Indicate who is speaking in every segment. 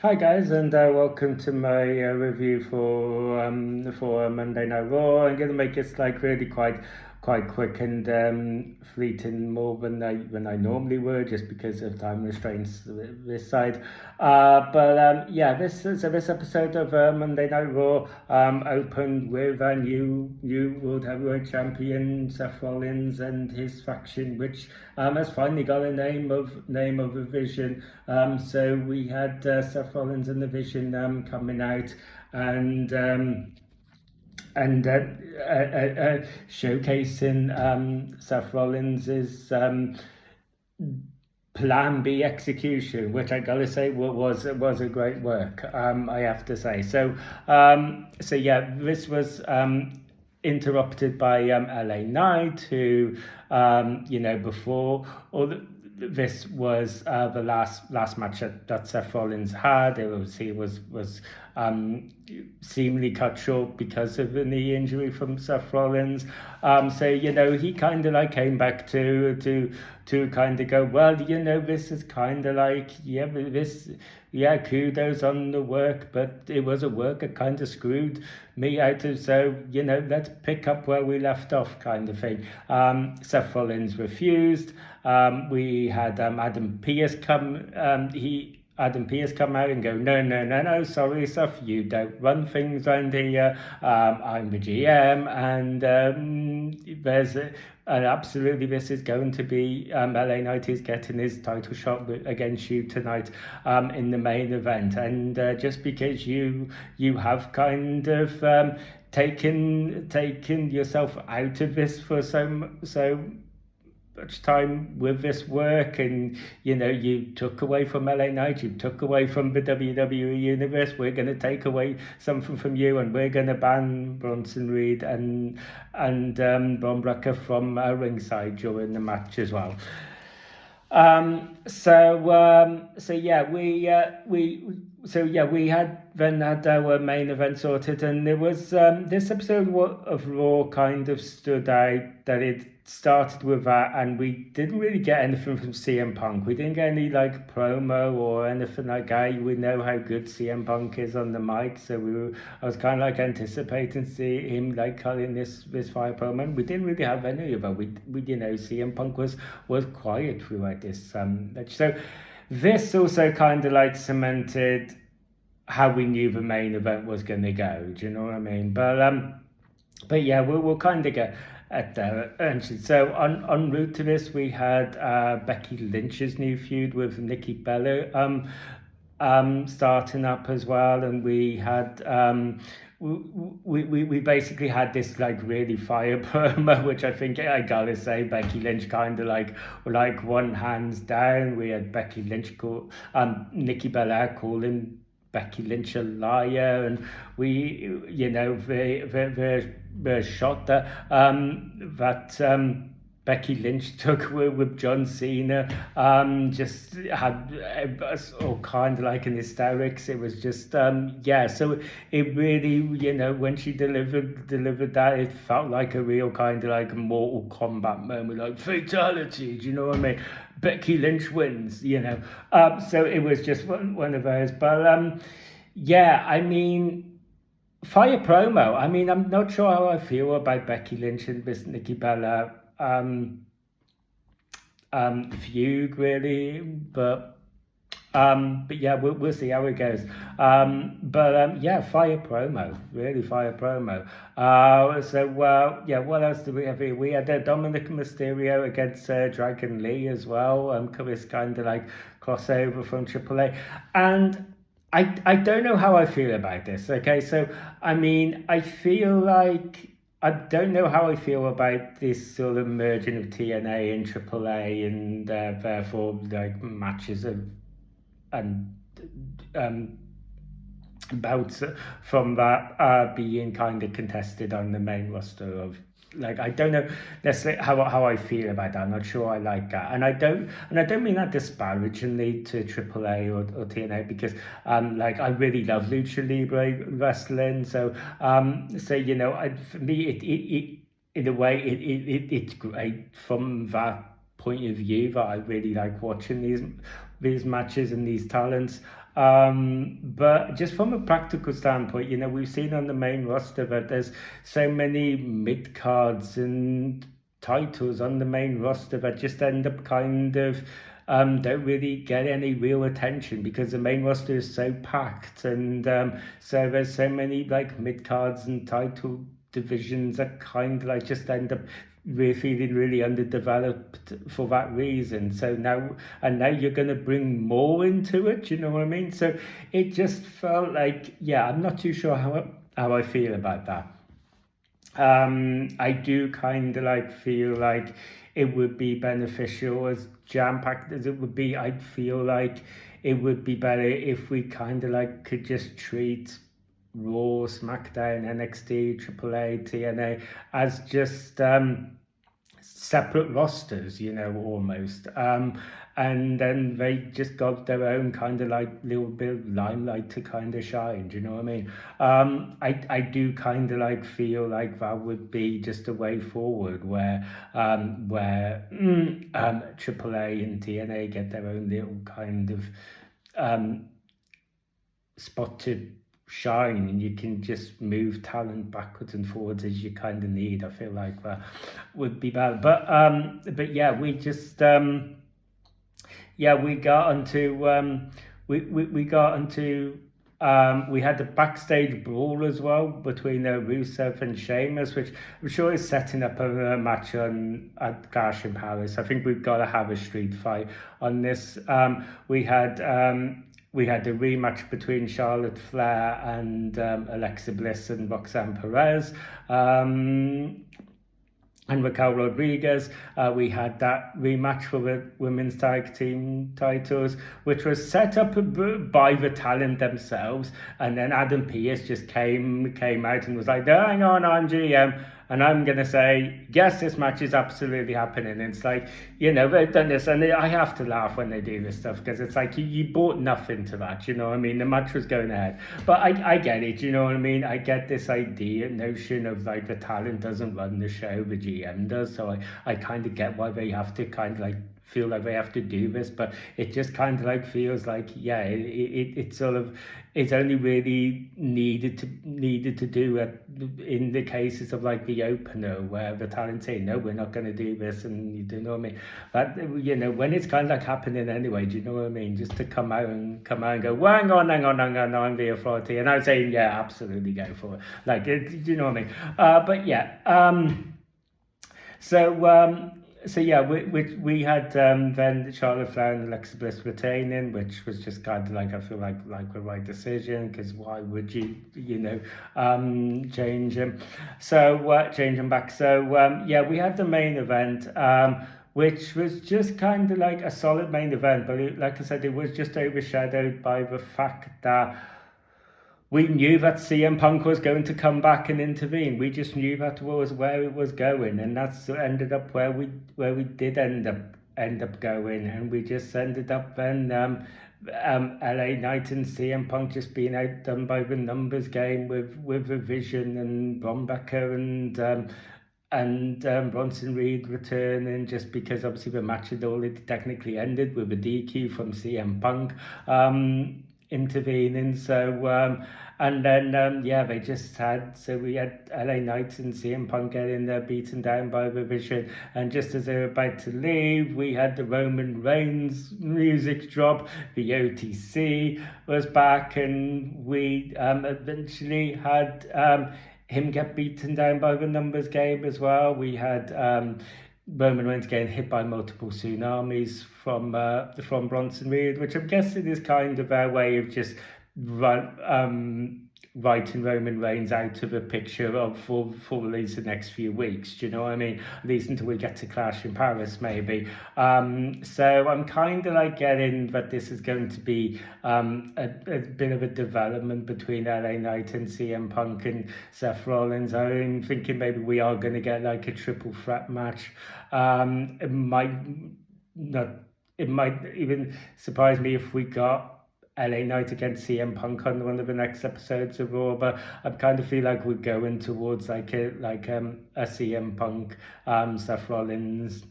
Speaker 1: Hi guys, and welcome to my review for Monday Night Raw. I'm gonna make it like really quite quick and fleeting more than I normally would, just because of time restraints this side. But yeah, this episode of Monday Night Raw opened with a new World Heavyweight Champion Seth Rollins and his faction, which has finally got a name of a vision. So we had Seth Rollins and the Vision coming out and showcasing Seth Rollins's Plan B execution, which I gotta say was a great work. I have to say. So yeah, this was interrupted by LA Knight, who before this was the last match that Seth Rollins had. It was seemingly cut short because of the knee injury from Seth Rollins. So he kind of like came back to kind of go, well, this is kind of like, kudos on the work, but it was a work that kind of screwed me out of, so let's pick up where we left off, kind of thing. Seth Rollins refused. We had Adam Pearce come out and go, no, sorry, Seth, you don't run things around here. I'm the GM, and absolutely this is going to be LA Knight is getting his title shot against you tonight in the main event, and just because you have kind of taken yourself out of this for so much time with this work, and you took away from LA Knight, you took away from the WWE universe. We're going to take away something from you, and we're going to ban Bronson Reed and Bron Breakker from ringside during the match as well. We had our main event sorted, and there was this episode of Raw kind of stood out that it started with that, and we didn't really get anything from CM Punk. We didn't get any like promo or anything like that. We know how good CM Punk is on the mic, so I was kind of like anticipating to see him like cutting this fire promo. And we didn't really have any of it. We CM Punk was quiet throughout this match. So this also kind of like cemented how we knew the main event was going to go. Do you know what I mean? But yeah, we'll kind of get at that. So en route to this, we had Becky Lynch's new feud with Nikki Bella starting up as well, and we had we basically had this like really fire promo, which I think I gotta say Becky Lynch kind of like one hands down. We had Becky Lynch Nikki Bella calling Becky Lynch a liar, and we the shot that Becky Lynch took with John Cena just had all kind of like an hysterics. It was just so it really, when she delivered that, it felt like a real kind of like Mortal Kombat moment, like fatality. Do you know what I mean? Becky Lynch wins, so it was just one of those. But I mean, fire promo. I mean, I'm not sure how I feel about Becky Lynch and this Nikki Bella feud really, but yeah, we'll see how it goes. Fire promo, really fire promo. What else do we have here? We had Dominic Mysterio against Dragon Lee as well. This kind of like crossover from AAA, and I don't know how I feel about this. Okay, so I mean, I feel like I don't know how I feel about this sort of merging of TNA and AAA, and therefore like matches and bouts from that being kind of contested on the main roster of. Like, I don't know necessarily how I feel about that. I'm not sure I like that, and I don't mean that disparagingly to AAA or TNA, because I really love lucha libre wrestling. So for me it in a way it's great from that point of view, that I really like watching these matches and these talents. But just from a practical standpoint, we've seen on the main roster that there's so many mid cards and titles on the main roster that just end up kind of don't really get any real attention because the main roster is so packed, and so there's so many like mid cards and title divisions that kind of like just end up we're feeling really underdeveloped for that reason. So now you're going to bring more into it, you know what I mean? So it just felt like, I'm not too sure how I feel about that. I do kind of like feel like it would be beneficial, as jam-packed as it would be. I'd feel like it would be better if we kind of like could just treat Raw, SmackDown, NXT, AAA, TNA as just separate rosters, almost. And then they just got their own kind of like little bit of limelight to kind of shine. Do you know what I mean? I do kind of like feel like that would be just a way forward where AAA and TNA get their own little kind of spot to shine, and you can just move talent backwards and forwards as you kind of need. I feel like that would be bad, but yeah, we just we got onto we got onto we had the backstage brawl as well between Rusev and Sheamus, which I'm sure is setting up a match at Clash in Paris. I think we've got to have a street fight on this. We had the rematch between Charlotte Flair and Alexa Bliss and Roxanne Perez. And Raquel Rodriguez. We had that rematch for the women's tag team titles, which was set up by the talent themselves. And then Adam Pearce just came out and was like, hang on, I'm GM. And I'm going to say, yes, this match is absolutely happening. And it's like, they've done this. And I have to laugh when they do this stuff because it's like you bought nothing to that, you know what I mean? The match was going ahead. But I get it, you know what I mean? I get this notion of like the talent doesn't run the show, the GM does. So I kind of get why they have to kind of like feel like they have to do this, but it just kind of like feels like it sort of it's only really needed to do in the cases of like the opener where the talent say no, we're not going to do this, and you know what I mean. But when it's kind of like happening anyway, do you know what I mean? Just to come out and go, well, hang on, I'm the authority, and I'm saying absolutely go for it. Like do you know what I mean? But So we had then Charlotte Flair and Alexa Bliss retaining, which was just kind of like I feel like the right decision, because why would you change them? So change them back. So we had the main event, which was just kind of like a solid main event, but like I said, it was just overshadowed by the fact that we knew that CM Punk was going to come back and intervene. We just knew that was where it was going, and that's ended up where we did end up going, and we just ended up then LA Knight and CM Punk just being outdone by the numbers game with the Vision and Bron Breakker and Bronson Reed returning, just because obviously the match had already technically ended with a DQ from CM Punk intervening. So and then they just we had LA Knight and CM Punk getting beaten down by the Vision, and just as they were about to leave, we had the Roman Reigns music drop. The OTC was back, and we eventually had him get beaten down by the numbers game as well. We had Roman Reigns getting hit by multiple tsunamis from Bronson Reed, which I'm guessing is kind of our way of just writing Roman Reigns out of the picture for at least the next few weeks. Do you know what I mean? At least until we get to Clash in Paris, maybe. So I'm kind of like getting that this is going to be a bit of a development between LA Knight and CM Punk and Seth Rollins. I'm thinking maybe we are going to get like a triple threat match. It might even surprise me if we got LA Knight against CM Punk on one of the next episodes of Raw, but I kind of feel like we're going towards like a CM Punk, Seth Rollins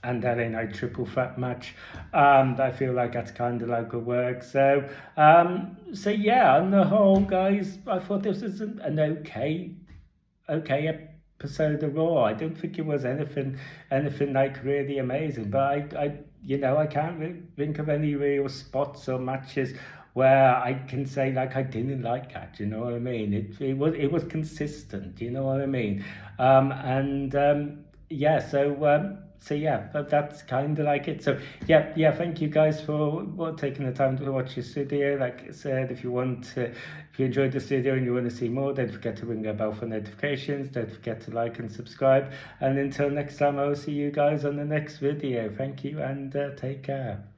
Speaker 1: and LA Knight triple threat match. I feel like that's kind of like a work. So yeah, on the whole, guys, I thought this was an okay episode of Raw. I don't think it was anything like really amazing, but I can't think of any real spots or matches where I can say like I didn't like that. You know what I mean? It was consistent. You know what I mean? Yeah, so yeah, but that's kind of like it. So yeah, thank you guys for taking the time to watch this video. Like I said, if you enjoyed this video and you want to see more, don't forget to ring the bell for notifications. Don't forget to like and subscribe. And until next time, I will see you guys on the next video. Thank you and take care.